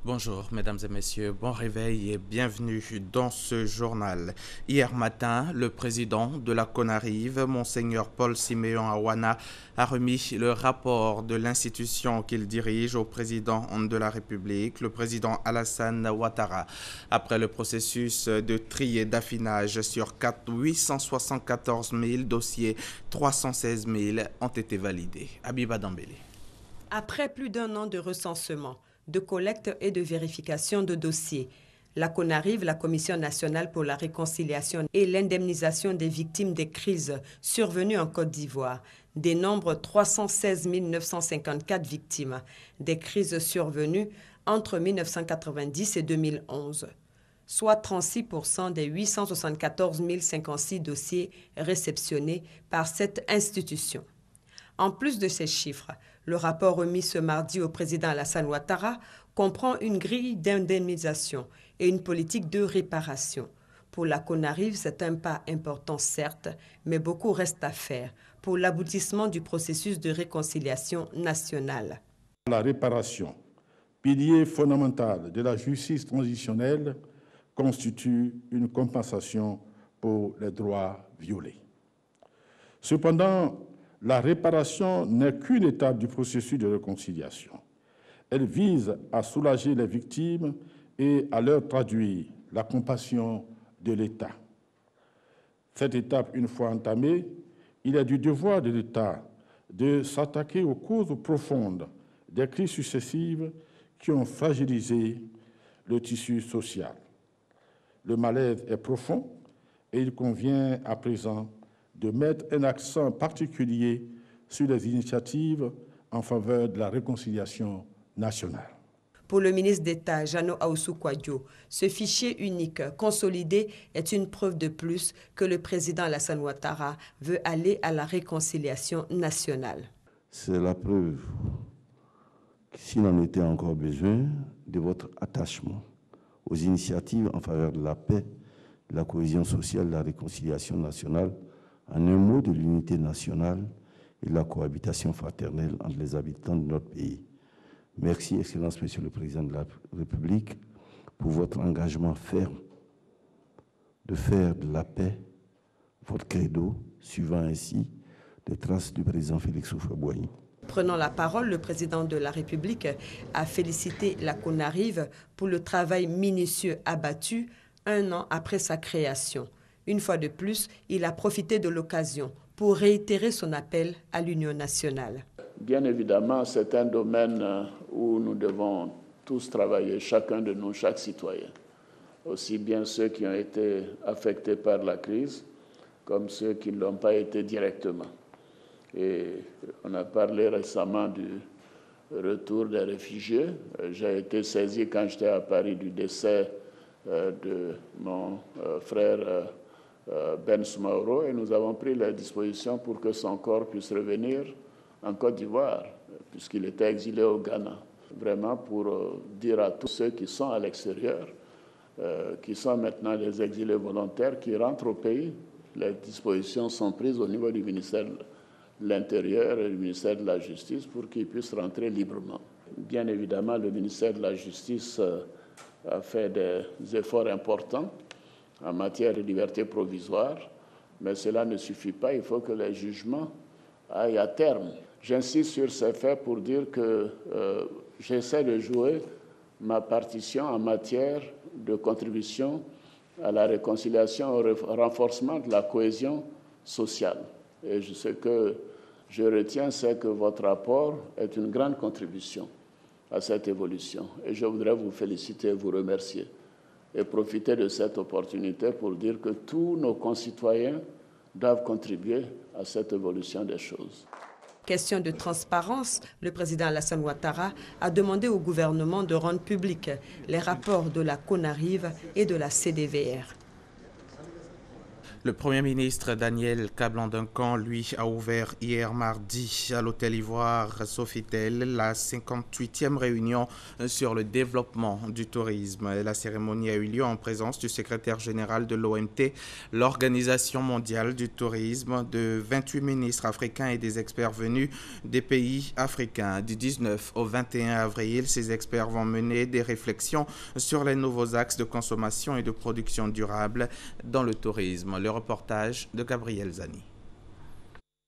Bonjour mesdames et messieurs, bon réveil et bienvenue dans ce journal. Hier matin, le président de la CONARIV, Monseigneur Paul Siméon Awana, a remis le rapport de l'institution qu'il dirige au président de la République, le président Alassane Ouattara. Après le processus de tri et d'affinage sur 874 000 dossiers, 316 000 ont été validés. Abiba Dambélé. Après plus d'un an de recensement, de collecte et de vérification de dossiers, la CONARIV, la Commission nationale pour la réconciliation et l'indemnisation des victimes des crises survenues en Côte d'Ivoire, dénombre 316 954 victimes des crises survenues entre 1990 et 2011, soit 36% des 874 056 dossiers réceptionnés par cette institution. En plus de ces chiffres, le rapport remis ce mardi au président Alassane Ouattara comprend une grille d'indemnisation et une politique de réparation. Pour la CONARIV, c'est un pas important certes, mais beaucoup reste à faire pour l'aboutissement du processus de réconciliation nationale. La réparation, pilier fondamental de la justice transitionnelle, constitue une compensation pour les droits violés. Cependant, la réparation n'est qu'une étape du processus de réconciliation. Elle vise à soulager les victimes et à leur traduire la compassion de l'État. Cette étape, une fois entamée, il est du devoir de l'État de s'attaquer aux causes profondes des crises successives qui ont fragilisé le tissu social. Le malaise est profond et il convient à présent de mettre un accent particulier sur les initiatives en faveur de la réconciliation nationale. Pour le ministre d'État, Jeannot Ahoussou-Kouadio, ce fichier unique consolidé est une preuve de plus que le président Alassane Ouattara veut aller à la réconciliation nationale. C'est la preuve, s'il en était encore besoin, de votre attachement aux initiatives en faveur de la paix, de la cohésion sociale, de la réconciliation nationale, en un mot, de l'unité nationale et de la cohabitation fraternelle entre les habitants de notre pays. Merci, Excellence, Monsieur le Président de la République, pour votre engagement ferme de faire de la paix votre credo, suivant ainsi les traces du président Félix Houphouët-Boigny. Prenant la parole, le président de la République a félicité la CONARIV pour le travail minutieux abattu un an après sa création. Une fois de plus, il a profité de l'occasion pour réitérer son appel à l'Union nationale. Bien évidemment, c'est un domaine où nous devons tous travailler, chacun de nous, chaque citoyen. Aussi bien ceux qui ont été affectés par la crise, comme ceux qui ne l'ont pas été directement. Et on a parlé récemment du retour des réfugiés. J'ai été saisi quand j'étais à Paris du décès de mon frère Ben Soumaoro, et nous avons pris les dispositions pour que son corps puisse revenir en Côte d'Ivoire, puisqu'il était exilé au Ghana. Vraiment pour dire à tous ceux qui sont à l'extérieur, qui sont maintenant des exilés volontaires, qui rentrent au pays, les dispositions sont prises au niveau du ministère de l'Intérieur et du ministère de la Justice pour qu'ils puissent rentrer librement. Bien évidemment, le ministère de la Justice a fait des efforts importants en matière de liberté provisoire, mais cela ne suffit pas, il faut que les jugements aillent à terme. J'insiste sur ces faits pour dire que j'essaie de jouer ma partition en matière de contribution à la réconciliation, au renforcement de la cohésion sociale. Et ce que je retiens, c'est que votre rapport est une grande contribution à cette évolution. Et je voudrais vous féliciter et vous remercier. Et profiter de cette opportunité pour dire que tous nos concitoyens doivent contribuer à cette évolution des choses. Question de transparence, le président Alassane Ouattara a demandé au gouvernement de rendre publics les rapports de la CONARIV et de la CDVR. Le Premier ministre Daniel Kablan-Duncan, lui, a ouvert hier mardi à l'Hôtel Ivoire Sofitel la 58e réunion sur le développement du tourisme. La cérémonie a eu lieu en présence du secrétaire général de l'OMT, l'Organisation mondiale du tourisme, de 28 ministres africains et des experts venus des pays africains. Du 19 au 21 avril, ces experts vont mener des réflexions sur les nouveaux axes de consommation et de production durable dans le tourisme. Le reportage de Gabriel Zani.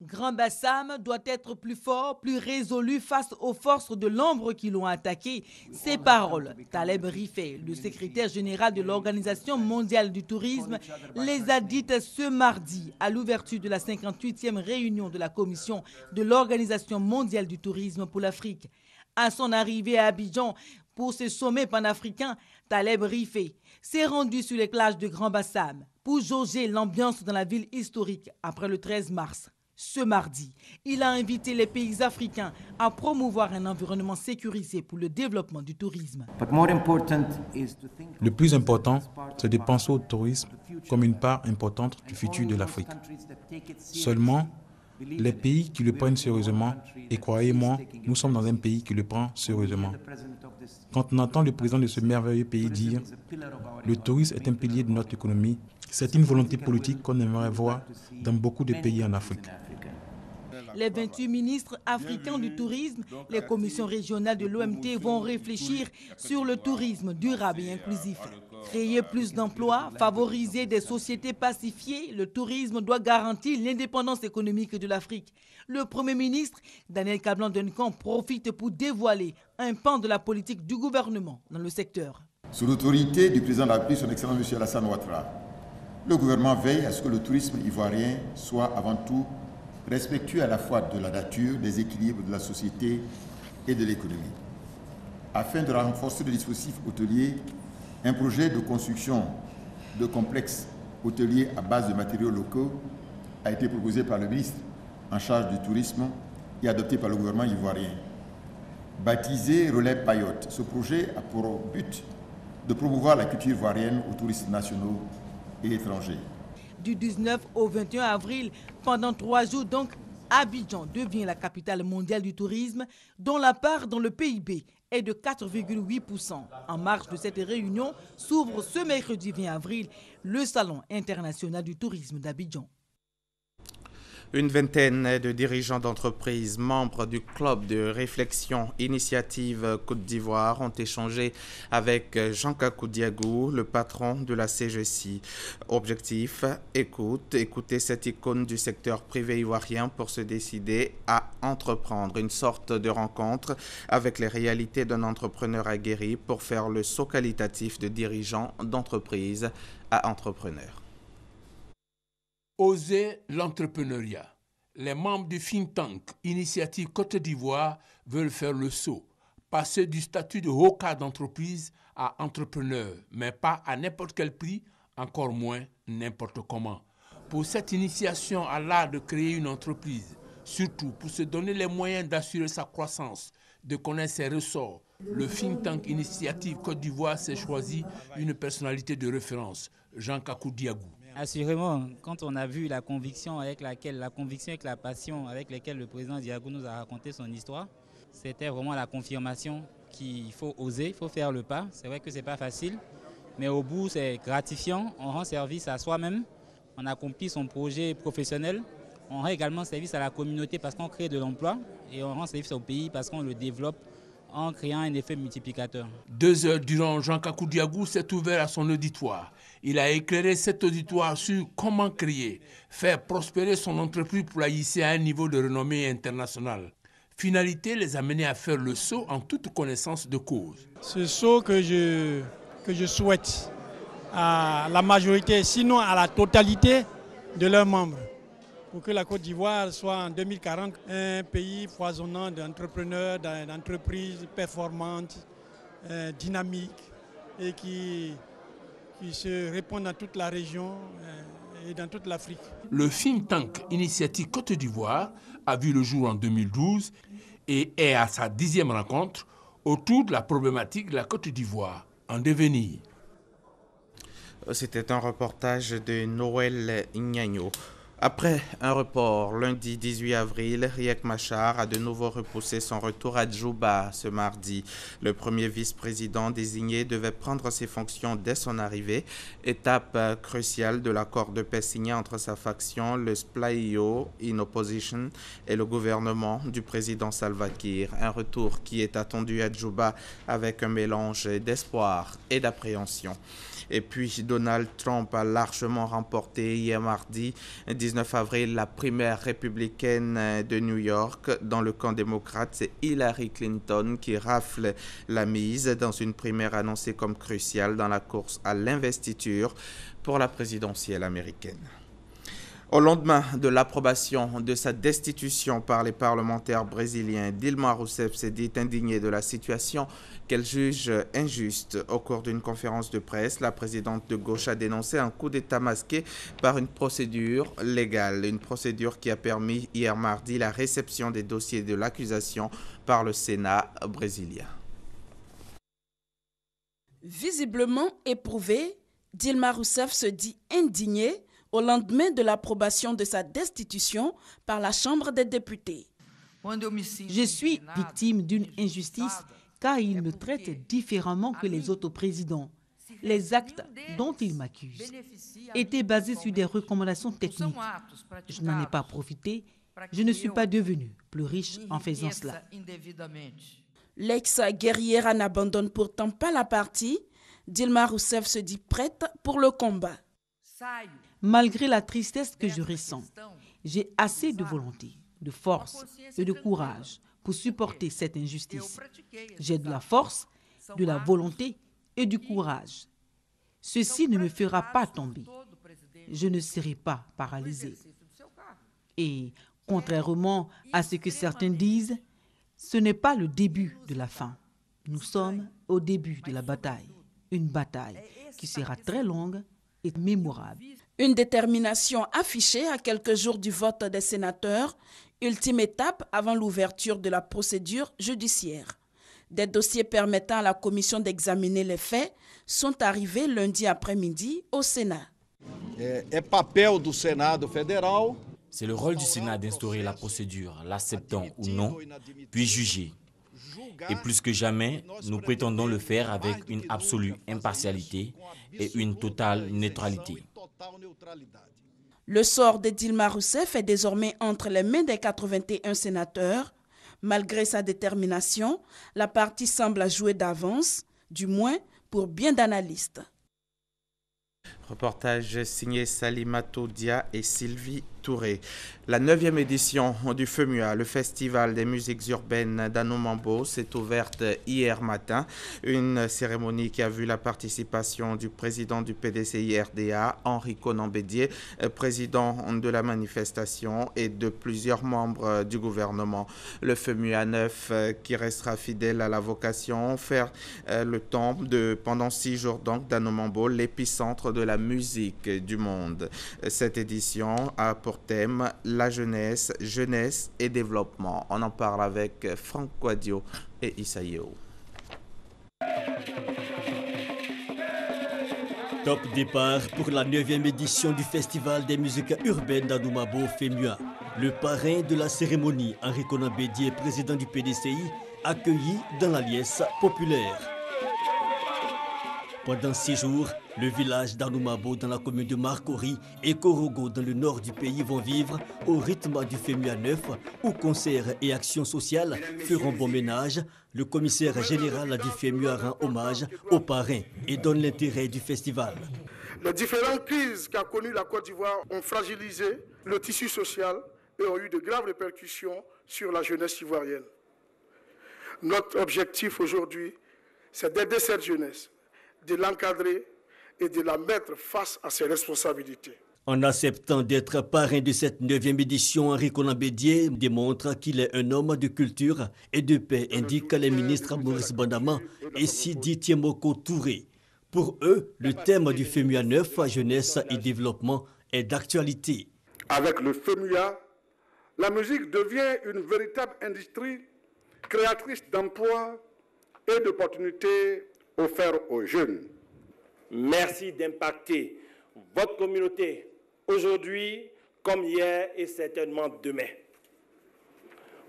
Grand Bassam doit être plus fort, plus résolu face aux forces de l'ombre qui l'ont attaqué. Ces paroles, Taleb Rifai, le secrétaire général de l'Organisation mondiale du tourisme, les a dites ce mardi à l'ouverture de la 58e réunion de la commission de l'Organisation mondiale du tourisme pour l'Afrique. À son arrivée à Abidjan pour ce sommet panafricain, Taleb Rifai s'est rendu sur les plages de Grand Bassam pour jauger l'ambiance dans la ville historique après le 13 mars. Ce mardi, il a invité les pays africains à promouvoir un environnement sécurisé pour le développement du tourisme. Le plus important, c'est de penser au tourisme comme une part importante du futur de l'Afrique. Seulement, les pays qui le prennent sérieusement, et croyez-moi, nous sommes dans un pays qui le prend sérieusement. Quand on entend le président de ce merveilleux pays dire « Le tourisme est un pilier de notre économie », c'est une volonté politique qu'on aimerait voir dans beaucoup de pays en Afrique. Les 28 ministres africains du tourisme, les commissions régionales de l'OMT vont réfléchir sur le tourisme durable et inclusif. Créer plus d'emplois, favoriser des sociétés pacifiées, le tourisme doit garantir l'indépendance économique de l'Afrique. Le Premier ministre, Daniel Kablan-Duncan, profite pour dévoiler un pan de la politique du gouvernement dans le secteur. Sous l'autorité du président de la République, son Excellence M. Alassane Ouattara, le gouvernement veille à ce que le tourisme ivoirien soit avant tout respectueux à la fois de la nature, des équilibres de la société et de l'économie. Afin de renforcer le dispositif hôtelier, un projet de construction de complexes hôteliers à base de matériaux locaux a été proposé par le ministre en charge du tourisme et adopté par le gouvernement ivoirien. Baptisé Relais Payotte, ce projet a pour but de promouvoir la culture ivoirienne aux touristes nationaux et étrangers. Du 19 au 21 avril, pendant 3 jours donc, Abidjan devient la capitale mondiale du tourisme, dont la part dans le PIB est de 4,8%. En marge de cette réunion, s'ouvre ce mercredi 20 avril le Salon international du tourisme d'Abidjan. Une vingtaine de dirigeants d'entreprises membres du club de réflexion Initiative Côte d'Ivoire ont échangé avec Jean Kakou Diagou, le patron de la CGC. Objectif, écouter cette icône du secteur privé ivoirien pour se décider à entreprendre une sorte de rencontre avec les réalités d'un entrepreneur aguerri pour faire le saut qualitatif de dirigeant d'entreprise à entrepreneur. Oser l'entrepreneuriat. Les membres du think tank Initiative Côte d'Ivoire veulent faire le saut, passer du statut de haut cadre d'entreprise à entrepreneur, mais pas à n'importe quel prix, encore moins n'importe comment. Pour cette initiation à l'art de créer une entreprise, surtout pour se donner les moyens d'assurer sa croissance, de connaître ses ressorts, le think tank Initiative Côte d'Ivoire s'est choisi une personnalité de référence, Jean Kakou Diagou. Assurément, quand on a vu la conviction et la passion avec laquelle le président Diagou nous a raconté son histoire, c'était vraiment la confirmation qu'il faut oser, il faut faire le pas. C'est vrai que ce n'est pas facile, mais au bout c'est gratifiant, on rend service à soi-même, on accomplit son projet professionnel, on rend également service à la communauté parce qu'on crée de l'emploi et on rend service au pays parce qu'on le développe en créant un effet multiplicateur. 2 heures durant, Jean Kakou Diagou s'est ouvert à son auditoire. Il a éclairé cet auditoire sur comment créer, faire prospérer son entreprise pour la hisser à un niveau de renommée internationale. Finalité, les amener à faire le saut en toute connaissance de cause. Ce saut que je souhaite à la majorité, sinon à la totalité de leurs membres, pour que la Côte d'Ivoire soit en 2040 un pays foisonnant d'entrepreneurs, d'entreprises performantes, dynamiques et qui se répandent dans toute la région et dans toute l'Afrique. Le think tank Initiative Côte d'Ivoire a vu le jour en 2012 et est à sa 10e rencontre autour de la problématique de la Côte d'Ivoire en devenir. C'était un reportage de Noël Ignagno. Après un report, lundi 18 avril, Riek Machar a de nouveau repoussé son retour à Djouba ce mardi. Le premier vice-président désigné devait prendre ses fonctions dès son arrivée, étape cruciale de l'accord de paix signé entre sa faction, le Splaio in Opposition, et le gouvernement du président Salva Kiir. Un retour qui est attendu à Djouba avec un mélange d'espoir et d'appréhension. Et puis Donald Trump a largement remporté hier mardi 19 avril la primaire républicaine de New York. Dans le camp démocrate, c'est Hillary Clinton qui rafle la mise dans une primaire annoncée comme cruciale dans la course à l'investiture pour la présidentielle américaine. Au lendemain de l'approbation de sa destitution par les parlementaires brésiliens, Dilma Rousseff s'est dit indignée de la situation qu'elle juge injuste. Au cours d'une conférence de presse, la présidente de gauche a dénoncé un coup d'État masqué par une procédure légale, une procédure qui a permis hier mardi la réception des dossiers de l'accusation par le Sénat brésilien. Visiblement éprouvée, Dilma Rousseff se dit indignée au lendemain de l'approbation de sa destitution par la Chambre des députés. Je suis victime d'une injustice car il me traite différemment que les autres présidents. Les actes dont il m'accuse étaient basés sur des recommandations techniques. Je n'en ai pas profité. Je ne suis pas devenue plus riche en faisant cela. L'ex-guerrière n'abandonne pourtant pas la partie. Dilma Rousseff se dit prête pour le combat. Malgré la tristesse que je ressens, j'ai assez de volonté, de force et de courage pour supporter cette injustice. J'ai de la force, de la volonté et du courage. Ceci ne me fera pas tomber. Je ne serai pas paralysé. Et contrairement à ce que certains disent, ce n'est pas le début de la fin. Nous sommes au début de la bataille. Une bataille qui sera très longue et mémorable. Une détermination affichée à quelques jours du vote des sénateurs, ultime étape avant l'ouverture de la procédure judiciaire. Des dossiers permettant à la commission d'examiner les faits sont arrivés lundi après-midi au Sénat. C'est le rôle du Sénat d'instaurer la procédure, l'acceptant ou non, puis juger. Et plus que jamais, nous prétendons le faire avec une absolue impartialité et une totale neutralité. Le sort de Dilma Rousseff est désormais entre les mains des 81 sénateurs. Malgré sa détermination, la partie semble jouer d'avance, du moins pour bien d'analystes. Reportage signé Salimato Dia et Sylvie Touré. La 9e édition du FEMUA, le Festival des musiques urbaines d'Anoumambo, s'est ouverte hier matin. Une cérémonie qui a vu la participation du président du PDCI-RDA, Henri Konan Bédié, président de la manifestation, et de plusieurs membres du gouvernement. Le FEMUA 9 qui restera fidèle à la vocation, faire le temps de, pendant 6 jours donc, d'Anoumambo, l'épicentre de la musique du monde. Cette édition a pour thème la jeunesse et développement. On en parle avec Franck Quadio et Isaïo. Top départ pour la 9e édition du Festival des musiques urbaines d'Anoumambo FEMUA. Le parrain de la cérémonie, Henri Konan Bédié, président du PDCI, accueilli dans la liesse populaire. Pendant 6 jours, le village d'Anoumambo dans la commune de Marcory et Korogo dans le nord du pays vont vivre au rythme du FEMUA 9 où concerts et actions sociales feront bon ménage. Le commissaire général du FEMUA rend hommage aux parrains et donne l'intérêt du festival. Les différentes crises qu'a connues la Côte d'Ivoire ont fragilisé le tissu social et ont eu de graves répercussions sur la jeunesse ivoirienne. Notre objectif aujourd'hui, c'est d'aider cette jeunesse, de l'encadrer et de la mettre face à ses responsabilités. En acceptant d'être parrain de cette 9e édition, Henri Konan Bédié démontre qu'il est un homme de culture et de paix, indiquent les ministres Maurice Bandama et Sidi Tiemoko Touré. Pour eux, le thème du FEMUA 9, jeunesse et développement, est d'actualité. Avec le FEMUA, la musique devient une véritable industrie créatrice d'emplois et d'opportunités offerts aux jeunes. Merci d'impacter votre communauté aujourd'hui comme hier et certainement demain.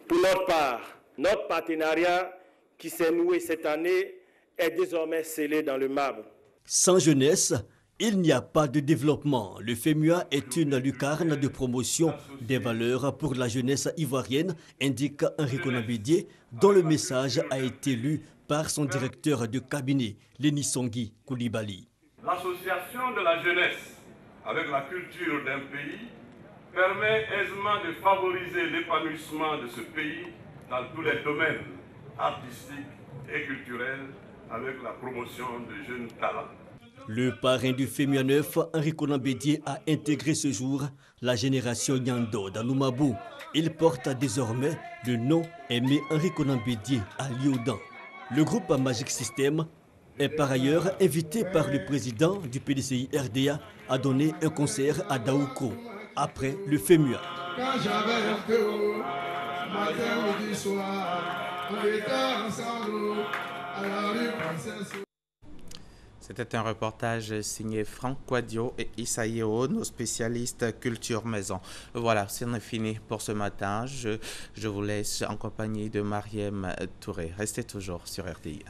Pour notre part, notre partenariat qui s'est noué cette année est désormais scellé dans le marbre. Sans jeunesse, il n'y a pas de développement. Le FEMUA est une lucarne de promotion des valeurs pour la jeunesse ivoirienne, indique Henri Konambédié, dont le message a été lu par son directeur de cabinet, Lénisongui Koulibaly. L'association de la jeunesse avec la culture d'un pays permet aisément de favoriser l'épanouissement de ce pays dans tous les domaines artistiques et culturels avec la promotion de jeunes talents. Le parrain du FEMUA 9, Henri Konambédié, a intégré ce jour la génération Nyando d'Anoumabou. Il porte désormais le nom Aimé Henri Konambédié à Lyodan. Le groupe Magic System est par ailleurs invité par le président du PDCI RDA à donner un concert à Daouko après le FEMUA. Quand j'avais un peu matin ou du soir, on était ensemble à la rue Princesse. C'était un reportage signé Franck Quadio et Issa Yeo, nos spécialistes culture maison. Voilà, c'est fini pour ce matin. Je vous laisse en compagnie de Mariem Touré. Restez toujours sur RDI.